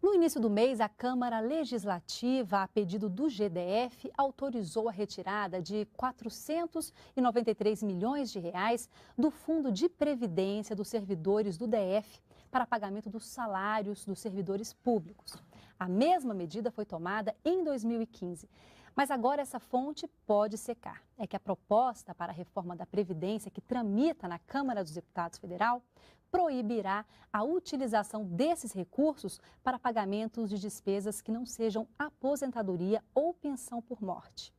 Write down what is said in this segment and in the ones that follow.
No início do mês, a Câmara Legislativa, a pedido do GDF, autorizou a retirada de 493 milhões de reais do Fundo de Previdência dos servidores do DF para pagamento dos salários dos servidores públicos. A mesma medida foi tomada em 2015. Mas agora essa fonte pode secar. É que a proposta para a reforma da Previdência que tramita na Câmara dos Deputados Federal proibirá a utilização desses recursos para pagamentos de despesas que não sejam aposentadoria ou pensão por morte.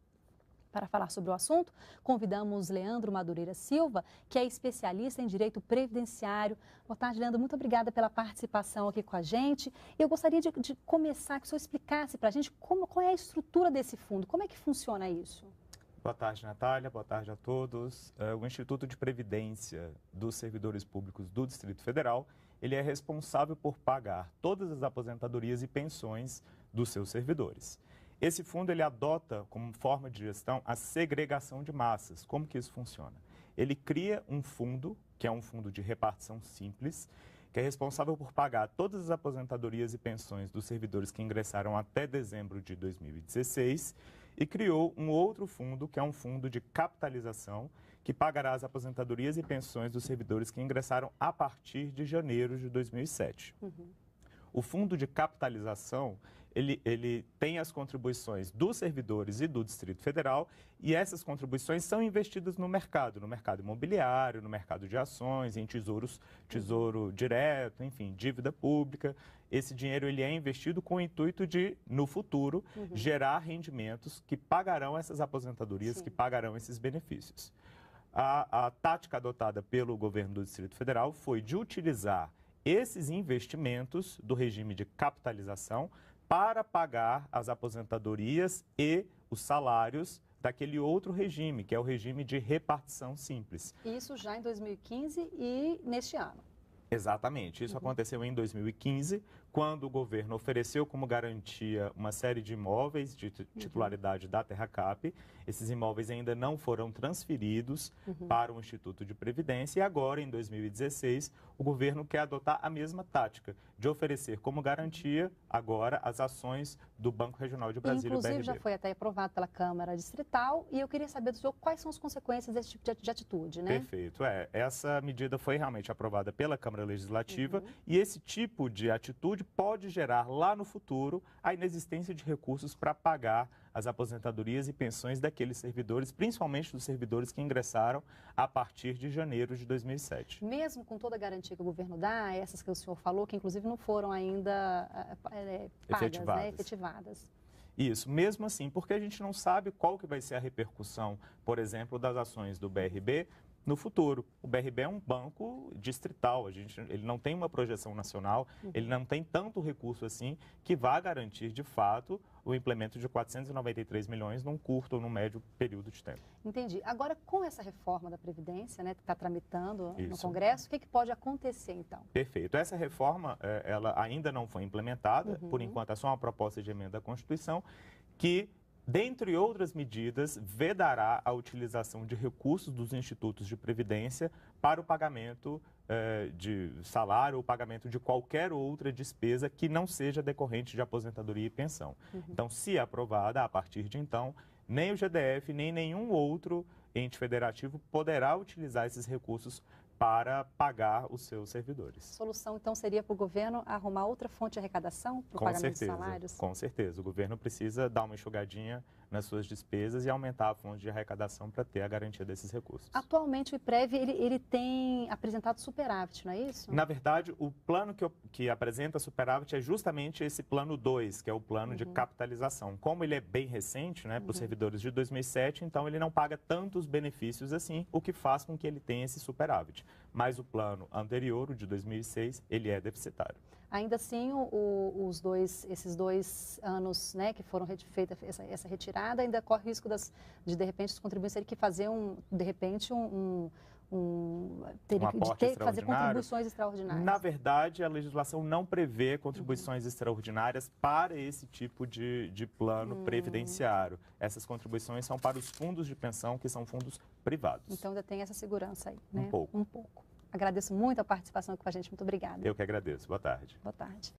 Para falar sobre o assunto, convidamos Leandro Madureira Silva, que é especialista em direito previdenciário. Boa tarde, Leandro. Muito obrigada pela participação aqui com a gente. Eu gostaria de começar, que o senhor explicasse para a gente qual é a estrutura desse fundo, como é que funciona isso? Boa tarde, Natália. Boa tarde a todos. O Instituto de Previdência dos Servidores Públicos do Distrito Federal, ele é responsável por pagar todas as aposentadorias e pensões dos seus servidores. Esse fundo ele adota como forma de gestão a segregação de massas. Como que isso funciona? Ele cria um fundo, que é um fundo de repartição simples, que é responsável por pagar todas as aposentadorias e pensões dos servidores que ingressaram até dezembro de 2016 e criou um outro fundo, que é um fundo de capitalização, que pagará as aposentadorias e pensões dos servidores que ingressaram a partir de janeiro de 2007. O fundo de capitalização, ele tem as contribuições dos servidores e do Distrito Federal, e essas contribuições são investidas no mercado imobiliário, no mercado de ações, em tesouro direto, enfim, dívida pública. Esse dinheiro ele é investido com o intuito de, no futuro, gerar rendimentos que pagarão essas aposentadorias, que pagarão esses benefícios. A tática adotada pelo governo do Distrito Federal foi de utilizar esses investimentos do regime de capitalização para pagar as aposentadorias e os salários daquele outro regime, que é o regime de repartição simples. Isso já em 2015 e neste ano. Exatamente. Isso aconteceu em 2015, quando o governo ofereceu como garantia uma série de imóveis de titularidade da Terracap. Esses imóveis ainda não foram transferidos para o Instituto de Previdência e agora, em 2016, o governo quer adotar a mesma tática de oferecer como garantia agora as ações do Banco Regional de Brasília, Inclusive, o BRB. já foi até aprovado pela Câmara Distrital e eu queria saber do senhor quais são as consequências desse tipo de atitude, né? Perfeito. Essa medida foi realmente aprovada pela Câmara Legislativa e esse tipo de atitude pode gerar lá no futuro a inexistência de recursos para pagar as aposentadorias e pensões daqueles servidores, principalmente dos servidores que ingressaram a partir de janeiro de 2007. Mesmo com toda a garantia que o governo dá, essas que o senhor falou, que inclusive não foram ainda pagas, efetivadas. Isso, mesmo assim, porque a gente não sabe qual que vai ser a repercussão, por exemplo, das ações do BRB no futuro. O BRB é um banco distrital, ele não tem uma projeção nacional, ele não tem tanto recurso assim que vá garantir, de fato, o implemento de 493 milhões num curto ou num médio período de tempo. Entendi. Agora, com essa reforma da Previdência, né, que está tramitando no Congresso, o que pode acontecer, então? Perfeito. Essa reforma, ela ainda não foi implementada, por enquanto é só uma proposta de emenda à Constituição, que, dentre outras medidas, vedará a utilização de recursos dos institutos de previdência para o pagamento de salário ou pagamento de qualquer outra despesa que não seja decorrente de aposentadoria e pensão. Então, se aprovada, a partir de então, nem o GDF, nem nenhum outro ente federativo poderá utilizar esses recursos para pagar os seus servidores. A solução, então, seria para o governo arrumar outra fonte de arrecadação para o pagamento de salários? Com certeza. O governo precisa dar uma enxugadinha nas suas despesas e aumentar a fonte de arrecadação para ter a garantia desses recursos. Atualmente, o IPREV ele tem apresentado superávit, não é isso? Na verdade, o plano que apresenta superávit é justamente esse plano 2, que é o plano de capitalização. Como ele é bem recente, né, para os servidores de 2007, então ele não paga tantos benefícios assim, o que faz com que ele tenha esse superávit. Mas o plano anterior, o de 2006, ele é deficitário. Ainda assim, esses 2 anos, né, que foram feita essa retirada, ainda corre o risco de repente, os contribuintes terem que fazer fazer contribuições extraordinárias. Na verdade, a legislação não prevê contribuições extraordinárias para esse tipo de plano previdenciário. Essas contribuições são para os fundos de pensão, que são fundos privados. Então, ainda tem essa segurança aí, né? Um pouco. Agradeço muito a participação aqui com a gente. Muito obrigada. Eu que agradeço. Boa tarde. Boa tarde.